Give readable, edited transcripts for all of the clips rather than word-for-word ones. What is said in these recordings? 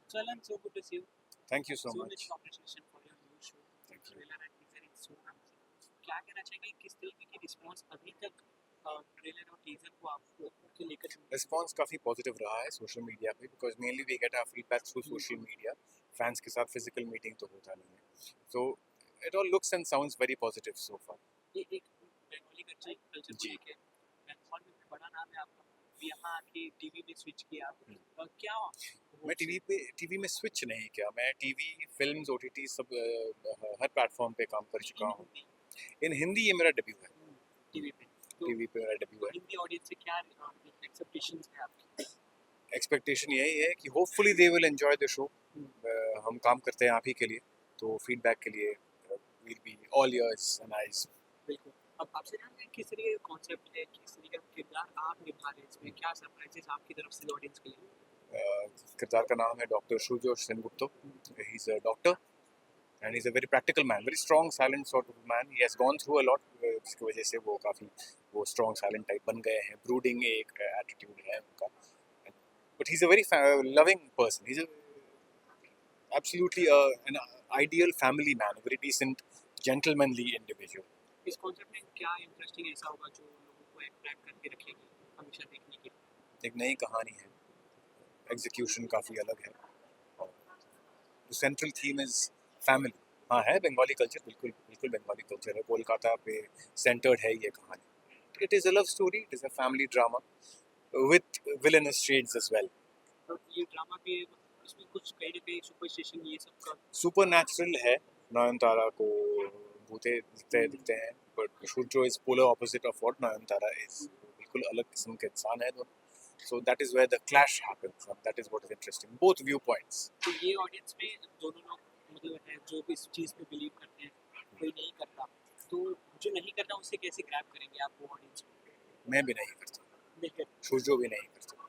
So Alan, so good to see you. Thank you so So much. much appreciation for your new show. Thank you. Trailer and teaser is so amazing. क्या कहना चाहेंगे किस तरीके की response अभी तक trailer और teaser को आपको के लेकर मिली है? रिस्पॉन्स काफ़ी पॉजिटिव रहा है सोशल मीडिया पे because mainly we get our feedback through social media. Fans के साथ फिजिकल मीटिंग तो होता नहीं है. So it all looks and sounds very positive so far. ये एक बंगाली कल्चर को जी. लेकर बंगाल में बड़ा नाम है आपका. यहाँ आके टीवी में स्विच किया आप. क्या मैं टीवी में स्विच नहीं किया. मैं टीवी फिल्म्स ओटीटी सब हर प्लेटफॉर्म पे काम कर चुका हूँ. इन हिंदी ये मेरा डेब्यू है. टीवी पे तो टीवी पे मेरा डेब्यू है. हिंदी ऑडियंस से क्या एक्सपेक्टेशंस है आपकी? एक्सपेक्टेशन यही है कि hopefully they will enjoy the show. हम काम करते हैं आप ही के लिए, तो फीडबैक के लिए will be all ears and eyes. बिल्कुल. अब आपसे जानते हैं किस तरीके का कॉन्सेप्ट है, किस तरीके का किरदार आप निभा रहे हैं इसमें, क्या सरप्राइजेस आपकी तरफ से ऑडियंस के लिए? किरदार का नाम है doctor Shujo Sengupta. He is a doctor and he's a very practical man, very strong silent sort of man. He has gone through a lot, जिसकी वजह से वो काफ़ी वो strong silent type बन गए हैं. brooding एक attitude है उनका, but he's a very loving person. He's a absolutely an ideal family man, a very decent gentlemanly individual. इस कॉन्सेप्ट में क्या इंटरेस्टिंग ऐसा होगा जो लोगों को अट्रैक्ट करके रखेगी हमेशा देखने के लिए? एक नई कहानी है, एग्जीक्यूशन काफ़ी अलग है, और सेंट्रल थीम इज फैमिली. हाँ है बंगाली कल्चर, बिल्कुल बिल्कुल बंगाली कल्चर है. कोलकाता पे सेंटर्ड है ये कहानी. It is a love story, it is a family drama with villainous shades as well. तो ये ड्रामा भी है, इसमें कुछ कहीं ना कहीं सुपरस्टिशन ये सब का सुपर नेचुरल है. नयनतारा को भूते दिखते हैं, but Suryo is polar opposite of what Nayanthara is. बिल्कुल अलग किस्म के इंसान है दोनों. So that is where the clash happens, and that is what is interesting. Both viewpoints. तो ये ऑडियंस में दोनों लोग मतलब है जो भी इस चीज़ पे बिलीव करते हैं, कोई नहीं करता, तो जो नहीं करता उससे कैसे ग्रैब करेंगे आप वो ऑडियंस को? मैं भी नहीं करता, बिल्कुल. सूर्यो भी नहीं करता.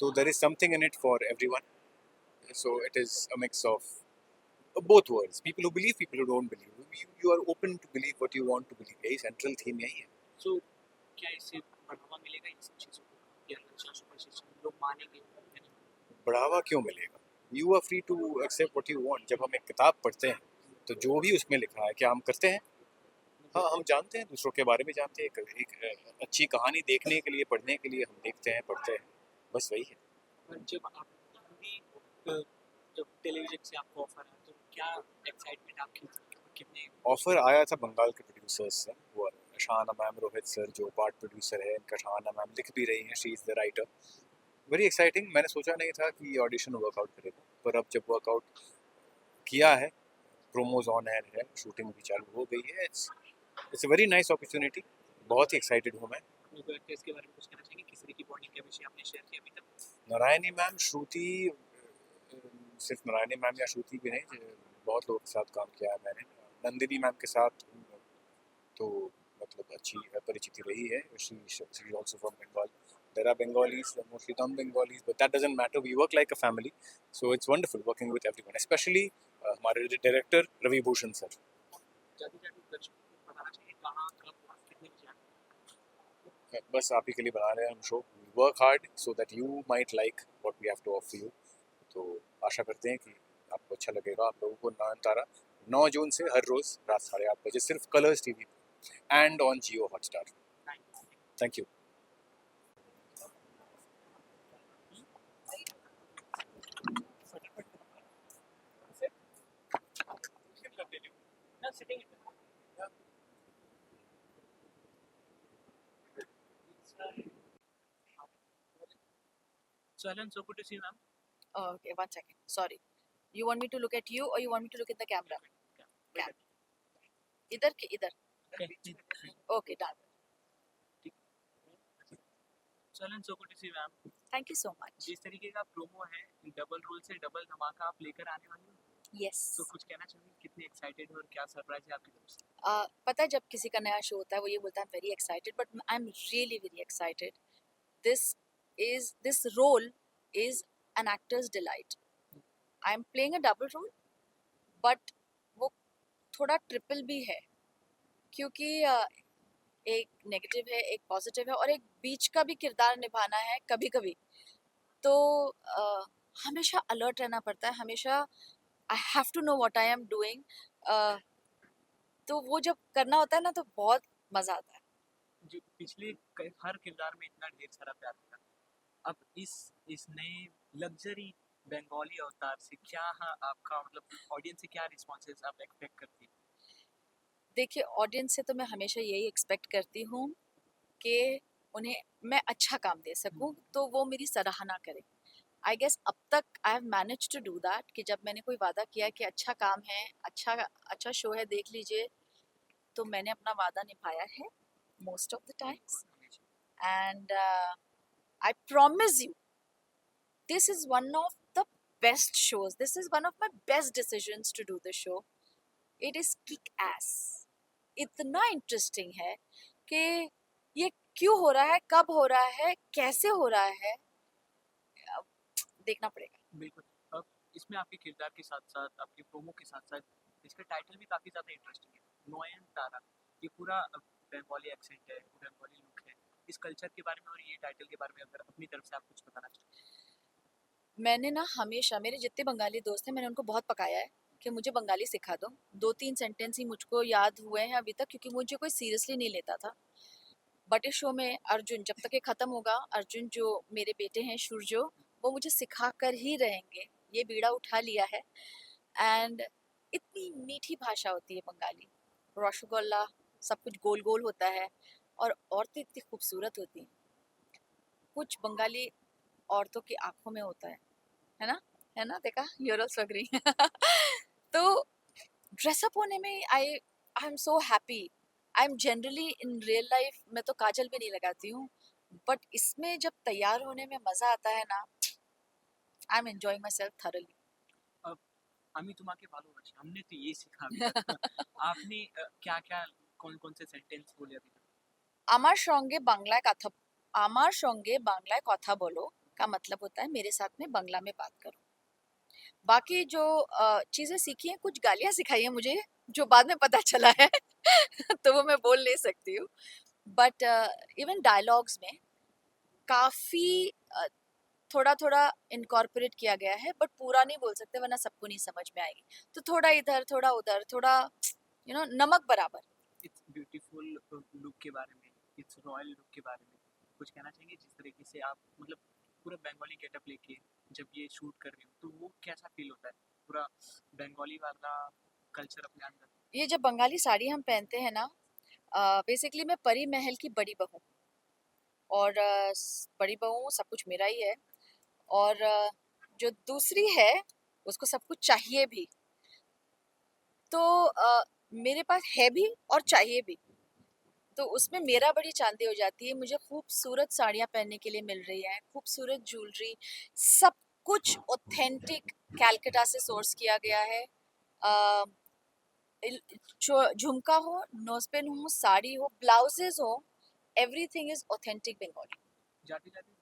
So there is something in it for everyone. So it is a mix of both worlds. People who believe, people who don't believe. You are open to believe what you want to believe. यही central theme यही है. सो क्या इससे बढ़ावा मिलेगा इन सब चीज़ों को या सुपरस्टिशन लोग मानेंगे या नहीं? बढ़ावा क्यों मिलेगा? You are free to accept what you want. जब हम एक किताब पढ़ते हैं तो जो भी उसमें लिखा है क्या हम करते हैं? हाँ, हम जानते हैं, दूसरों के बारे में जानते हैं. एक अच्छी कहानी देखने के लिए, पढ़ने के लिए हम देखते हैं, पढ़ते हैं, बस वही है. पर जब आप हिंदी जब टेलीविजन से आपको ऑफर आया तो क्या एक्साइटमेंट आपकी कितने? ऑफर आया था बंगाल के प्रोड्यूसर्स से. वो शाहाना मैम, रोहित सर जो पार्ट प्रोड्यूसर है इनका, शाहाना मैम लिख भी रही हैं, she is the writer. Very exciting. मैंने सोचा नहीं था कि ऑडिशन वर्कआउट करेगा, पर अब जब वर्कआउट किया है, प्रोमोज ऑन एयर है, शूटिंग भी चालू हो गई है. It's a very nice opportunity. बहुत ही एक्साइटेड हूँ मैं. एक्टर्स के बारे में कुछ कहना चाहेंगे, किस तरह की बॉन्डिंग केमिस्ट्री आपने शेयर की अभी तक? नारायणी मैम, श्रुति, सिर्फ नारायणी मैम या श्रुति भी नहीं, बहुत लोगों के साथ काम किया है मैंने. नंदिनी मैम के साथ तो मतलब अच्छी परिचिति रही है. She is also from Bengal. There are Bengalis, mostly non-Bengalis, but that doesn't matter. We work like a family, so it's wonderful working with everyone, especially हमारे डायरेक्टर रवि भूषण सर. जाते जाते दर्शकों को बताना चाहिए कहाँ कब कितने बजे आना? बस आप ही के लिए बना रहे हैं हम show. Work hard so that you might like what we have to offer you. तो आशा करते हैं कि आपको अच्छा लगेगा. आप लोगों को नयनतारा 9 जून से हर रोज़ रात 8:30 बजे सिर्फ Colors TV and on Jio Hotstar. Thank you. No, sitting. So Alan, so good to see you, ma'am. Okay, 1 second. Sorry. You want me to look at you or you want me to look at the camera? Cam. Idhar ke idhar. Okay, done. So Alan, so good to see you, ma'am. Thank you so much. जिस तरीके का promo है, double role से double धमाका आप लेकर आने वाली हो, Yes. तो कुछ कहना चाहेंगे, कितने एक्साइटेड हो और क्या सरप्राइज है आपकी तरफ से? पता है जब किसी का नया शो होता है वो ये बोलता है very excited, but I am really very excited. This role is an actor's delight. I am playing a double role, but वो थोड़ा ट्रिपल भी है, क्योंकि एक नेगेटिव है, एक पॉजिटिव है, और एक बीच का भी किरदार निभाना है कभी कभी. तो हमेशा अलर्ट रहना पड़ता है, हमेशा I have to know what I am doing. तो वो जब करना होता है ना तो बहुत मजा आता है। जो पिछले हर किरदार में इतना ढेर सारा प्यार था, अब इस नए लग्जरी बंगाली अवतार से क्या, हाँ, आपका मतलब ऑडियंस से क्या रिस्पॉन्सेज आप एक्सपेक्ट करती हैं? देखिए, ऑडियंस से तो मैं हमेशा यही एक्सपेक्ट करती हूँ कि उन्हें मैं अच्छा काम दे सकूं, तो वो मेरी सराहना करें। आई गेस अब तक I have manage to do that, कि जब मैंने कोई वादा किया कि अच्छा काम है, अच्छा अच्छा शो है, देख लीजिए, तो मैंने अपना वादा निभाया है most of the times. And I promise you, this is one of the best shows, this is one of my best decisions to do the show. It is kick ass, इतना इंटरेस्टिंग है कि ये क्यों हो रहा है, कब हो रहा है, कैसे हो रहा है, अब देखना पड़ेगा। बिल्कुल। अब इसमें आपके किरदार के साथ साथ आपके प्रोमो के साथ साथ इसका टाइटल भी काफ़ी ज़्यादा इंटरेस्टिंग है, नोयन तारा। ये पूरा बंगाली एक्सेंट है, बंगाली लुक है। इस कल्चर के बारे में और ये टाइटल के बारे में अगर अपनी तरफ से आप कुछ बताना चाहें। मैंने ना हमेशा, मेरे जितने बंगाली दोस्त हैं मैंने उनको बहुत पकाया है कि मुझे बंगाली सिखा दो। 2-3 सेंटेंस ही मुझको याद हुए हैं अभी तक, क्योंकि मुझे कोई सीरियसली नहीं लेता था। बट इस शो में अर्जुन, जब तक ये खत्म होगा, अर्जुन जो मेरे बेटे हैं सूर्यो, वो मुझे सिखा कर ही रहेंगे, ये बीड़ा उठा लिया है। एंड इतनी मीठी भाषा होती है बंगाली, रसगुल्ला, सब कुछ गोल गोल होता है, और औरतें इतनी खूबसूरत होती हैं। कुछ बंगाली औरतों की आंखों में होता है ना, है ना, देखा, यूर ऑल्सो एग्री। तो ड्रेसअप होने में I am so happy. I am generally in real life मैं तो काजल भी नहीं लगाती हूँ, बट इसमें जब तैयार होने में मजा आता है ना, I am enjoying my self thoroughly. अब আমি তোমাকে ভালোবাসি, हमने तो ये सीखा अभी तक। आपने क्या-क्या कौन-कौन से सेंटेंस बोले अभी तक? আমার সঙ্গে বাংলায় কথা আমার সঙ্গে বাংলায় কথা বলো का मतलब होता है मेरे साथ में बांग्ला में बात करो। बाकी जो चीजें सीखी हैं, कुछ गालियां सिखाई हैं मुझे, जो बाद में पता चला है। तो वो मैं बोल नहीं सकती हूँ। बट इवन डायलॉग्स में काफी थोड़ा थोड़ा इनकॉर्पोरेट किया गया है, बट पूरा नहीं बोल सकते वरना सबको नहीं समझ में आएगी। तो थोड़ा इधर थोड़ा उधर, थोड़ा नमक बराबर। इट्स ब्यूटीफुल लुक के बारे में, इट्स रॉयल लुक के बारे में कुछ कहना चाहेंगे? जिस तरीके से आप मतलब पूरा बंगाली गेटअप लेके जब ये शूट कर रहे हो, तो वो कैसा फील होता है? पूरा बंगाली वाला कल्चर अपने अंदर। ये जब बंगाली साड़ी हम पहनते हैं ना, बेसिकली मैं परी महल की बड़ी बहू, और बड़ी बहू, सब कुछ मेरा ही है। और जो दूसरी है, उसको सब कुछ चाहिए भी। तो मेरे पास है भी और चाहिए भी, तो उसमें मेरा बड़ी चांदी हो जाती है। मुझे खूबसूरत साड़ियाँ पहनने के लिए मिल रही हैं, खूबसूरत ज्वेलरी, सब कुछ ऑथेंटिक कैलकाटा से सोर्स किया गया है। अ, झुमका हो, नोजपिन हो, साड़ी हो, ब्लाउजेस हो, एवरीथिंग इज ऑथेंटिक बंगाली। जाते-जाते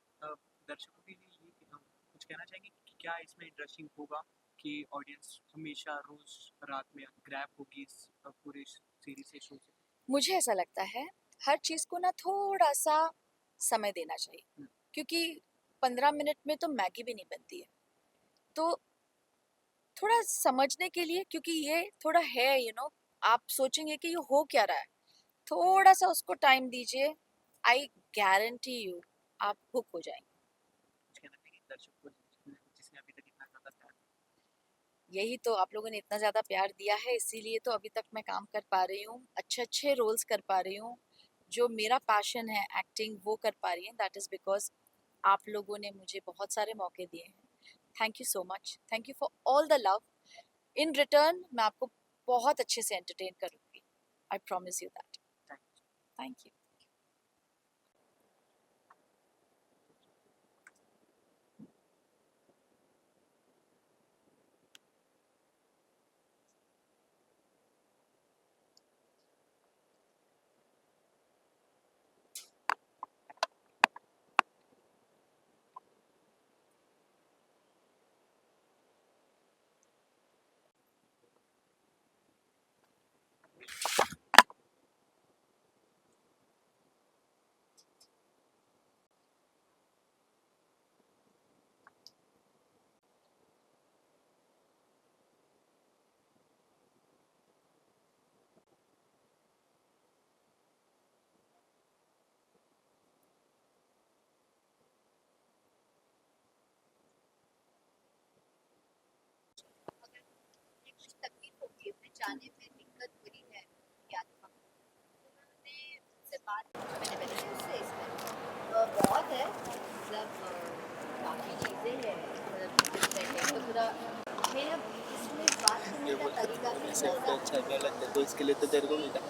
दर्शकों के लिए ये कुछ कहना चाहेंगे कि क्या इसमें इंटरेस्टिंग होगा कि ऑडियंस हमेशा रोज रात में ग्रैब होगी इस पूरे सीरीज से, शो से? मुझे ऐसा लगता है हर चीज को ना थोड़ा सा समय देना चाहिए, हुँ, क्योंकि 15 मिनट में तो मैगी भी नहीं बनती है। तो थोड़ा समझने के लिए, क्योंकि ये थोड़ा है, आप सोचेंगे कि ये हो क्या रहा है, थोड़ा सा उसको टाइम दीजिए। आई गारंटी यू, आप हुक हो जाएंगे। कुछ कहना चाहेंगे दर्शकों को जिसने अभी तक इतना ज़्यादा प्यार दिया? यही तो, आप लोगों ने इतना ज्यादा प्यार दिया है, इसीलिए तो अभी तक मैं काम कर पा रही हूँ, अच्छे अच्छे रोल्स कर पा रही हूँ। जो मेरा पैशन है एक्टिंग, वो कर पा रही है, दैट इज बिकॉज आप लोगों ने मुझे बहुत सारे मौके दिए हैं। Thank you so much, thank you for all the love. In return मैं आपको बहुत अच्छे से एंटरटेन करूंगी, I promise you that. Thank you. Thank you. जाने में दिक्कत हुई है या तो उन्होंने मुझसे बात मैंने मैंने उससे इसमें बहुत है मतलब काफ़ी चीज़ें हैं मतलब different है तो थोड़ा मेरा इसमें बात करने का तरीका भी ज़्यादा अच्छा क्या लगता है तो इसके लिए तो तेरे को मिला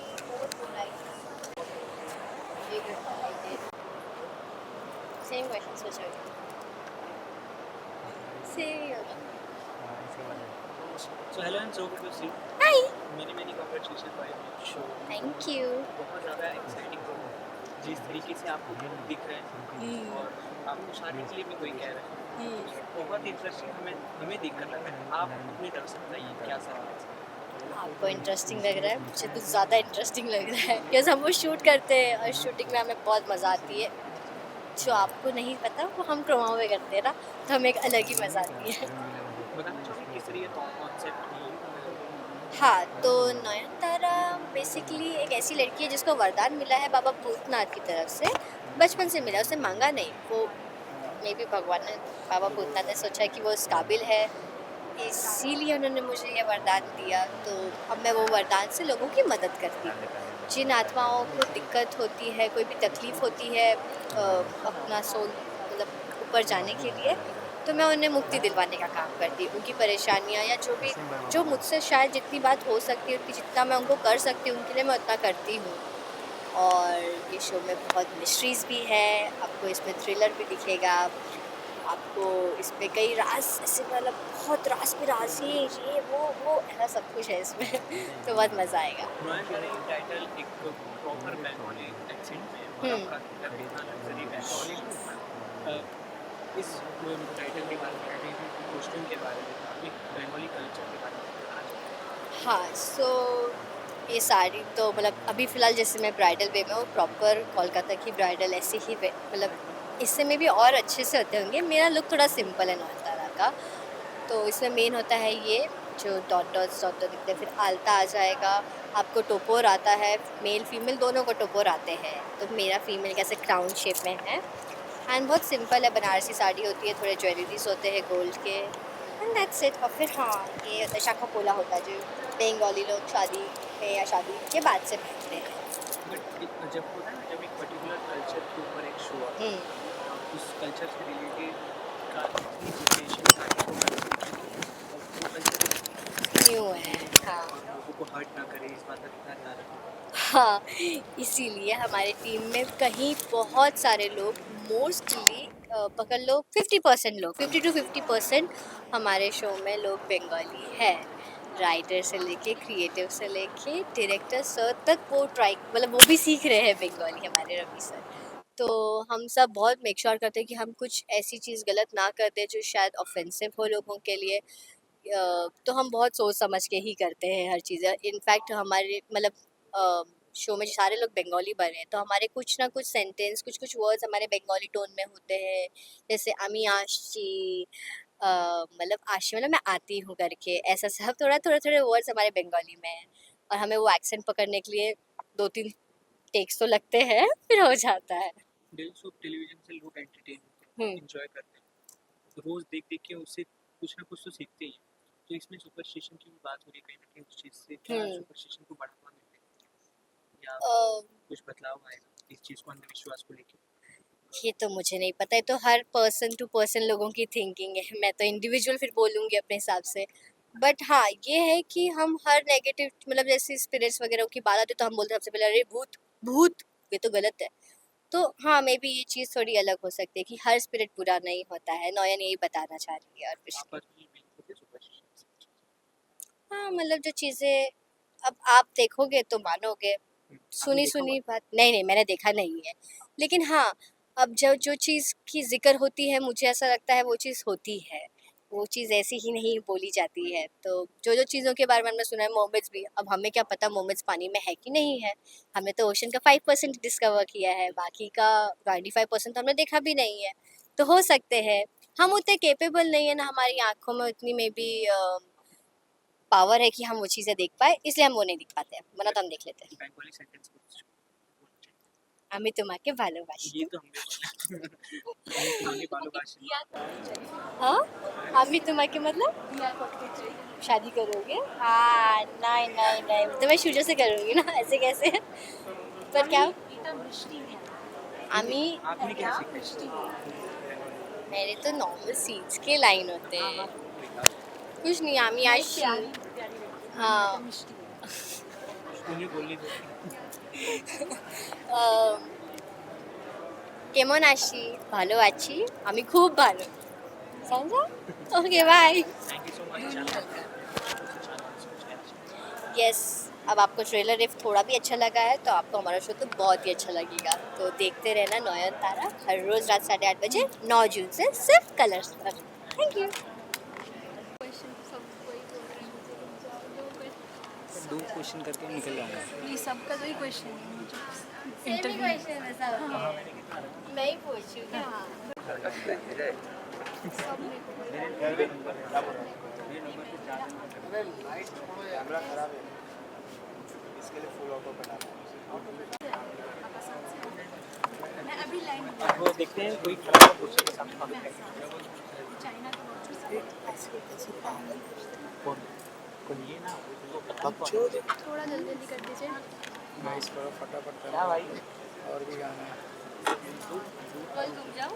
Same question, so sorry. Same. So hello and so good to see you. Hi. Many congratulations for your show. Thank you. बहुत ज़्यादा एक्साइटिंग प्रोग्राम जिस तरीके से आप दिख रहे हैं और आपको शादी के लिए भी कोई कह रहा है बहुत इंटरेस्टिंग हमें देख कर लग रहा है आप अपनी तरफ से बताइए क्या सा है आपको इंटरेस्टिंग लग रहा है मुझे कुछ ज़्यादा इंटरेस्टिंग लग रहा है बिकॉज हम वो शूट करते हैं और शूटिंग में हमें बहुत मज़ा आती है जो आपको नहीं पता वो हम क्रोमा में करते हैं ना तो हमें एक अलग ही मज़ा आती है बताना चाहोगे किस तरह ये कॉन्सेप्ट हाँ तो नयनतारा बेसिकली एक ऐसी लड़की है जिसको वरदान मिला है बाबा भूतनाथ की तरफ से बचपन से मिला उसे मांगा नहीं वो मे भी भगवान ने बाबा भूतनाथ ने सोचा कि वो उस काबिल है इसीलिए उन्होंने मुझे ये वरदान दिया तो अब मैं वो वरदान से लोगों की मदद करती हूँ जिन आत्माओं को दिक्कत होती है कोई भी तकलीफ़ होती है अपना सोल मतलब ऊपर जाने के लिए तो मैं उन्हें मुक्ति दिलवाने का काम करती हूँ उनकी परेशानियाँ या जो मुझसे शायद जितनी बात हो सकती है उतनी जितना मैं उनको कर सकती हूँ उनके लिए मैं उतना करती हूँ और ये शो में बहुत मिस्ट्रीज़ भी है आपको इसमें थ्रिलर भी दिखेगा आपको इसमें कई राज ऐसे मतलब बहुत राज पे राज ये वो ऐसा सब कुछ है इसमें तो बहुत मज़ा आएगा नयनतारा ये टाइटल एक प्रॉपर बंगाली एक्सेंट में और आपका कितना लग्जरी बंगाली इस टाइटल के बारे में कॉस्ट्यूम के बारे में एक बंगाली कल्चर के बारे में बताना चाहूँ हाँ सो ये साड़ी तो मतलब अभी फ़िलहाल जैसे मैं ब्राइडल वे में हूँ प्रॉपर कोलकाता की ब्राइडल ऐसे ही मतलब इससे में भी और अच्छे से होते होंगे मेरा लुक थोड़ा सिंपल है नयनतारा का तो इसमें मेन होता है ये जो डॉटर्स दिखते हैं फिर आलता आ जाएगा आपको टोपोर आता है मेल फीमेल दोनों को टोपोर आते हैं तो मेरा फीमेल कैसे क्राउन शेप में है एंड बहुत सिंपल है बनारसी साड़ी होती है थोड़े ज्वेलरीज होते हैं गोल्ड के एंड दैट्स इट और फिर हाँ ये होता है शाखा पोला होता है जो बंगाली लोग शादी में या शादी के बाद से पहनते हैं बट जब होता है ना जब एक पर्टिकुलर कल्चर के ऊपर एक शो आता है उस कल्चर से रिलेटेड का सिचुएशन वो कल्चर न्यू है हाँ लोगों को हर्ट ना करे इस बात का कितना ध्यान रखें हाँ इसीलिए हमारे टीम में कहीं बहुत सारे लोग मोस्टली पकड़ लो 50% लोग 50 to 50% हमारे शो में लोग बंगाली है राइटर से लेके क्रिएटिव से लेके डायरेक्टर सर तक वो ट्राई मतलब वो भी सीख रहे हैं बंगाली हमारे रवि सर तो हम सब बहुत मेक श्योर करते हैं कि हम कुछ ऐसी चीज़ गलत ना कर दें जो शायद ऑफेंसिव हो लोगों के लिए तो हम बहुत सोच समझ के ही करते हैं हर चीज़ इनफैक्ट हमारे मतलब शो में सारे लोग बंगाली बने हैं तो हमारे कुछ ना कुछ सेंटेंस कुछ वर्ड्स हमारे बंगाली टोन में होते हैं जैसे अमी आशी मतलब आशी मतलब मैं आती हूँ करके ऐसा सब थोड़े वर्ड्स हमारे बंगाली में हैं और हमें वो एक्सेंट पकड़ने के लिए 2-3 टेक्स तो लगते हैं फिर हो जाता है दिल सो टेलीविजन से लोग एंटरटेन होते हैं एंजॉय करते हैं रोज देख के उससे कुछ ना कुछ तो सीखते ही हैं तो इसमें सुपरस्टिशन की भी बात हो रही है कहीं ना कहीं उस चीज़ से क्या सुपरस्टिशन को बढ़ावा मिलता है या कुछ बदलाव आएगा इस चीज़ को अंधविश्वास को लेकर ये तो मुझे नहीं पता है तो हर पर्सन टू पर्सन लोगों की थिंकिंग है मैं तो इंडिविजुअल फिर बोलूँगी अपने हिसाब से बट हाँ ये है कि हम हर नेगेटिव मतलब जैसे स्पिरिट्स वगैरह की बात आती है तो हम बोलते हैं सबसे पहले अरे भूत भूत ये तो गलत है तो हाँ मे बी ये चीज़ थोड़ी अलग हो सकती है कि हर स्पिरिट बुरा नहीं होता है नयन यही बताना चाह रही है और कुछ आप बिल्कुल सुपरस्टिशन हाँ मतलब जो चीज़ें अब आप देखोगे तो मानोगे सुनी बात नहीं मैंने देखा नहीं है लेकिन हाँ अब जो चीज़ की जिक्र होती है मुझे ऐसा लगता है वो चीज़ होती है वो चीज़ ऐसी ही नहीं बोली जाती है तो जो चीज़ों के बारे में हमने सुना है मोमेंट्स भी अब हमें क्या पता मोमेंट्स पानी में है कि नहीं है हमने तो ओशन का 5% डिस्कवर किया है बाकी का 95% तो हमने देखा भी नहीं है तो हो सकते हैं हम उतने केपेबल नहीं है ना हमारी आँखों में उतनी में भी पावर है कि हम वो चीज़ें देख पाए इसलिए हम वो नहीं दिख पाते हैं वरना तो हम देख लेते हैं बेंगोली सेंटेंस আমি তোমাকে ভালোবাসি ये तो हमने बोला আমি तुम्हारी भालोबाशी हाँ अभी तुम्हारे मतलब शादी करोगे? हाँ, नहीं नहीं नहीं, तो मैं शुरू से करूँगी ना, ऐसे कैसे? पर क्या আমি आपने क्या सीखा? मेरे तो नॉर्मल सीट्स के लाइन होते हैं, कुछ नहीं আমি আসি हाँ उन्हें बोलने दो। আহ, কেমন আছি ভালো আছি আমি খুব ভালো समझा okay bye thank you so much. Yes अब आपको ट्रेलर इफ थोड़ा भी अच्छा लगा है तो आपको हमारा शो तो बहुत ही अच्छा लगेगा, तो देखते रहना नयन तारा हर रोज रात 8:30 बजे 9 जून से सिर्फ कलर्स पर। Thank you. दो क्वेश्चन करके निकल जाऊंगा। ये सबका तो ही क्वेश्चन है मुझे इंटरव्यू क्वेश्चन है सब मैं ही पूछूंगी। सब मेरे को मैं अभी लाइन वो देखते हैं कोई खड़ा है दूसरे के सामने चाइना का कौन कौन ये ना थोड़ा जल्दी जल्दी कर दीजिए। गाइस करो फटाफट करो क्या भाई और भी गाना है कल तुम जाओ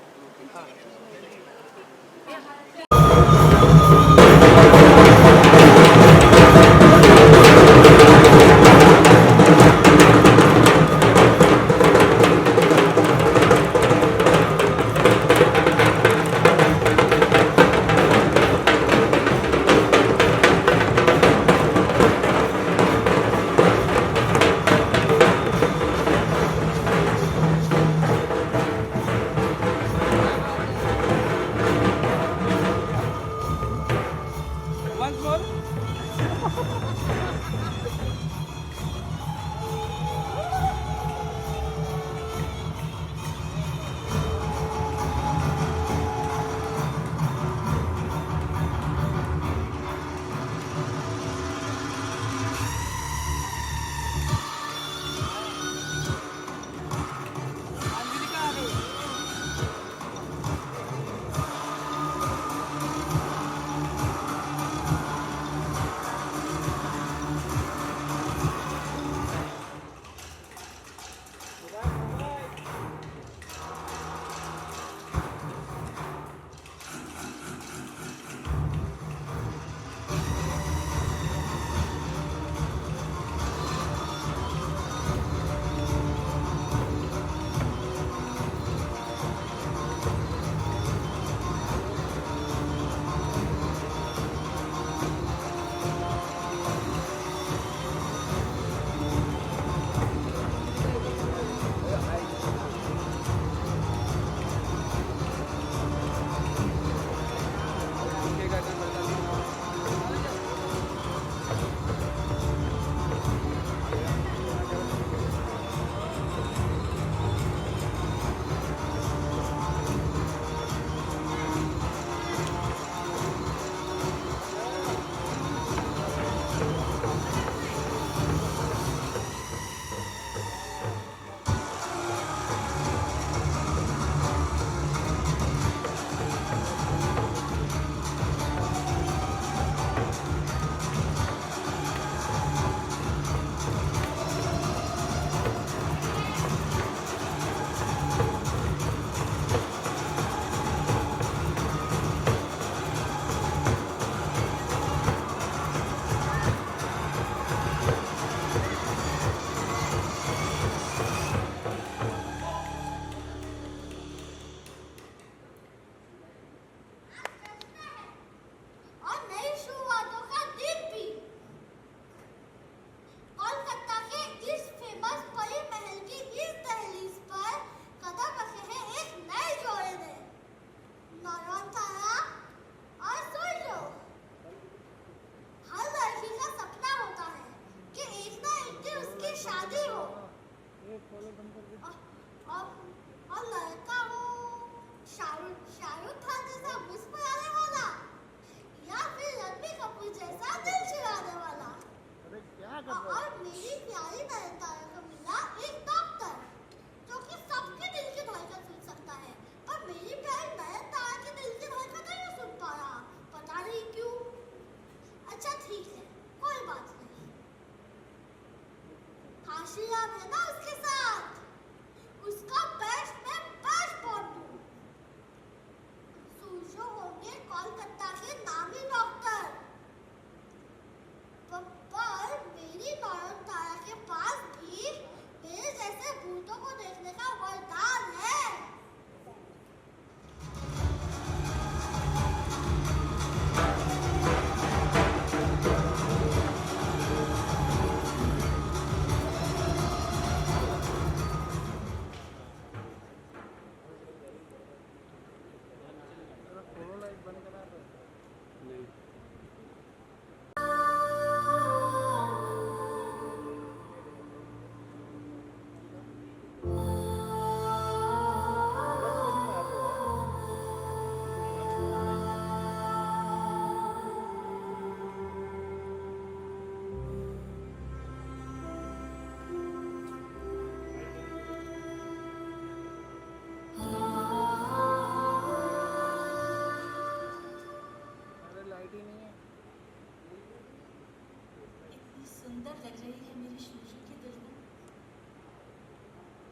सुंदर लग रही है मेरी शूशू की दुल्हन।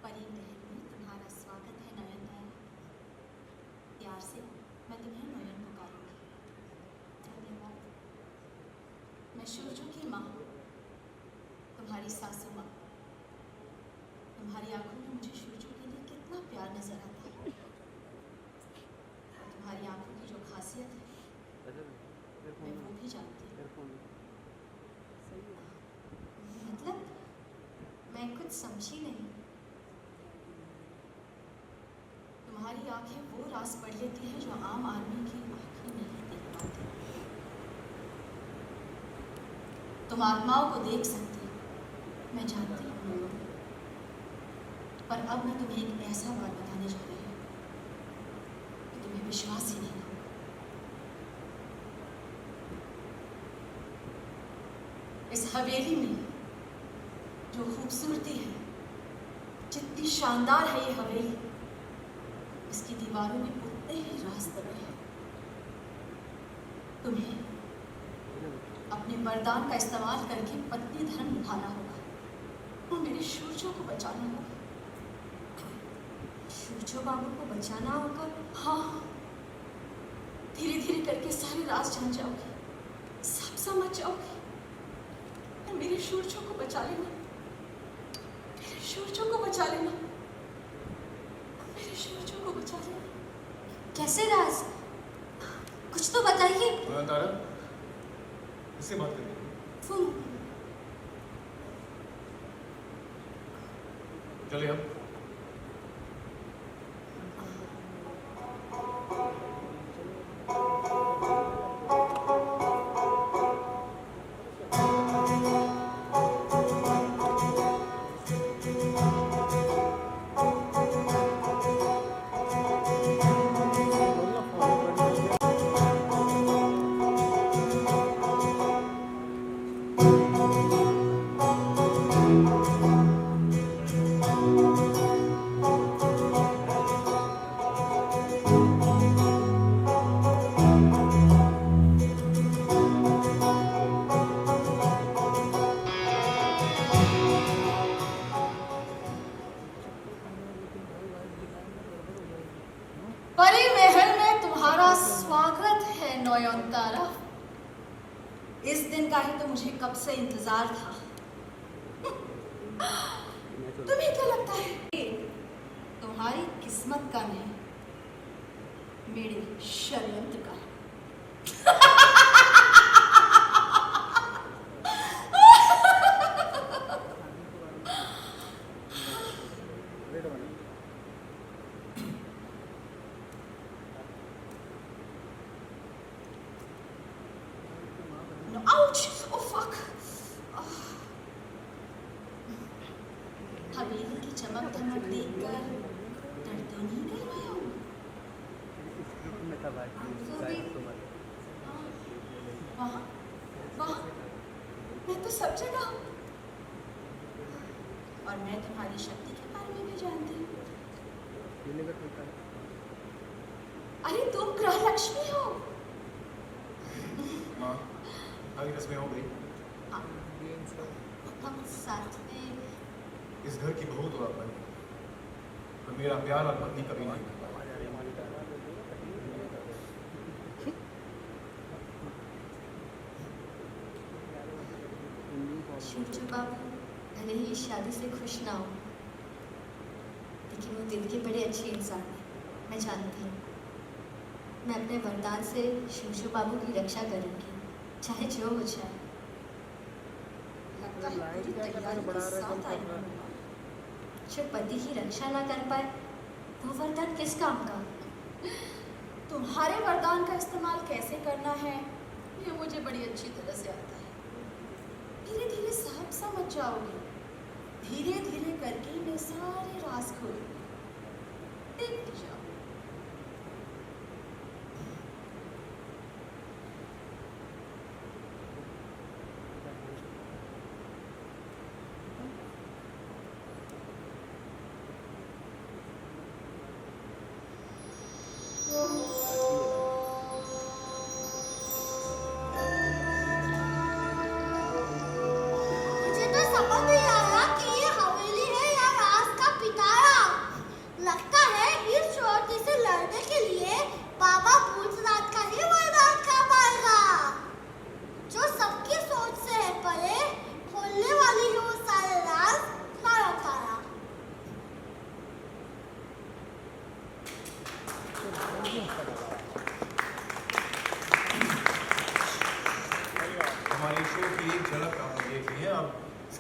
परी महल में तुम्हारा स्वागत है नयनतारा। प्यार से मैं तुम्हें नयन पुकारूंगी। धन्यवाद। मैं शूशू की माँ, तुम्हारी सासू माँ। तुम्हारी आंखों में मुझे शूशू के लिए कितना प्यार नजर आता है। और तुम्हारी आंखों की जो खासियत है मैं वो भी जानती हूँ। मतलब मैं कुछ समझी नहीं। तुम्हारी आंखें वो राज पढ़ लेती हैं जो आम आदमी की आंखें नहीं देख पाती। तुम आत्माओं को देख सकती हो, मैं जानती हूँ। पर अब मैं तुम्हें एक ऐसा बात बताने जा रही हूँ कि तुम्हें विश्वास ही नहीं होगा। इस हवेली में जो खूबसूरती है, जितनी शानदार है ये हवेली, इसकी दीवारों में उतने ही राज दबे हैं। तुम्हें अपने वरदान का इस्तेमाल करके पत्नी धर्म निभाना होगा और मेरे शूरजों को बचाना होगा। शूरजो बाबू को बचाना होगा? हाँ, धीरे धीरे करके सारे राज जान जाओगे, सब समझ जाओगे और मेरे शूरजों को बचा लेना। मेरे शूरजों को बचा लेना। मेरे शूरजों को बचा लेना। कैसे राज? कुछ तो बताइए। तारा, किससे बात कर रही है? सुन, चलिए अब। परी महल में तुम्हारा स्वागत है नयनतारा। इस दिन का ही तो मुझे कब से इंतजार था। तुम्हें क्या लगता है तुम्हारी किस्मत का नहीं, मेरे षड्यंत्र का? Ouch! Oh fuck! हवेली की चमक धमक देखकर डर तो नहीं गई मैं हूँ। वहाँ वहाँ मैं तो सब जगह हूँ और मैं तुम्हारी शक्ति के बारे में भी जानती हूँ। अरे तुम ग्रह लक्ष्मी हो। माँ, आगे रस्में हो गई। हम साथ में इस घर की बहू तो आप बनी, पर मेरा प्यार और पत्नी कभी नहीं। शूरजो बाबू भले ही इस शादी से खुश ना हो, लेकिन वो दिल के बड़े अच्छे इंसान हैं, मैं जानती हूँ। मैं अपने वरदान से शूरजो बाबू की रक्षा करूँगी, चाहे जो हो जाए। लगता है पूरी तैयारी के साथ आई हूँ। जो पति की रक्षा ना कर पाए, वो वरदान किस काम का? तुम्हारे वरदान का इस्तेमाल कैसे करना है, ये मुझे बड़ी अच्छी तरह से आता है। धीरे धीरे सब समझ जाओगे। धीरे धीरे करके मैं सारे राज खोलूंगी, देखते जाओ।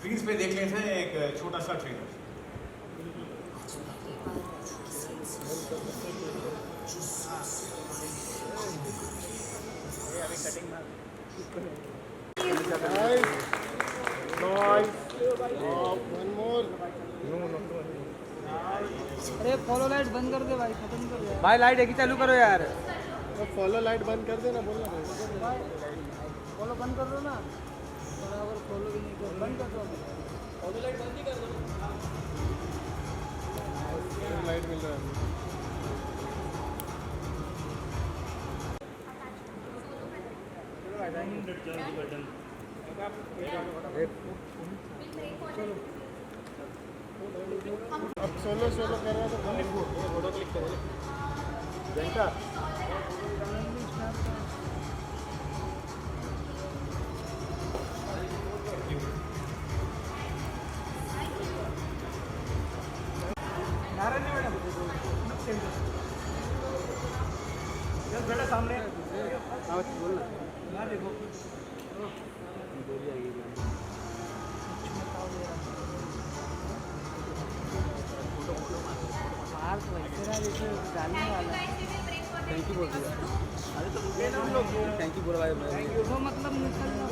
स्क्रीन पे देख लेते हैं एक छोटा सा ट्रेलर। अरे फॉलो लाइट बंद कर दे भाई, खत्म कर दे भाई लाइट एक ही चालू करो यार। फॉलो लाइट बंद कर देना, बोलना भाई फॉलो बंद कर दो ना, बराबर फॉलो भी नहीं कर बंद कर दो, फॉलो लाइट बंद ही कर दो। लाइट मिल रहा है। अब सोलो सोलो कर रहा तो फोटो क्लिक करें जनता। बेटा सामने ना देखो डालने वाला थैंक यू बोल दिया। अरे तो थैंक यू बोला भाई। वो मतलब निकलना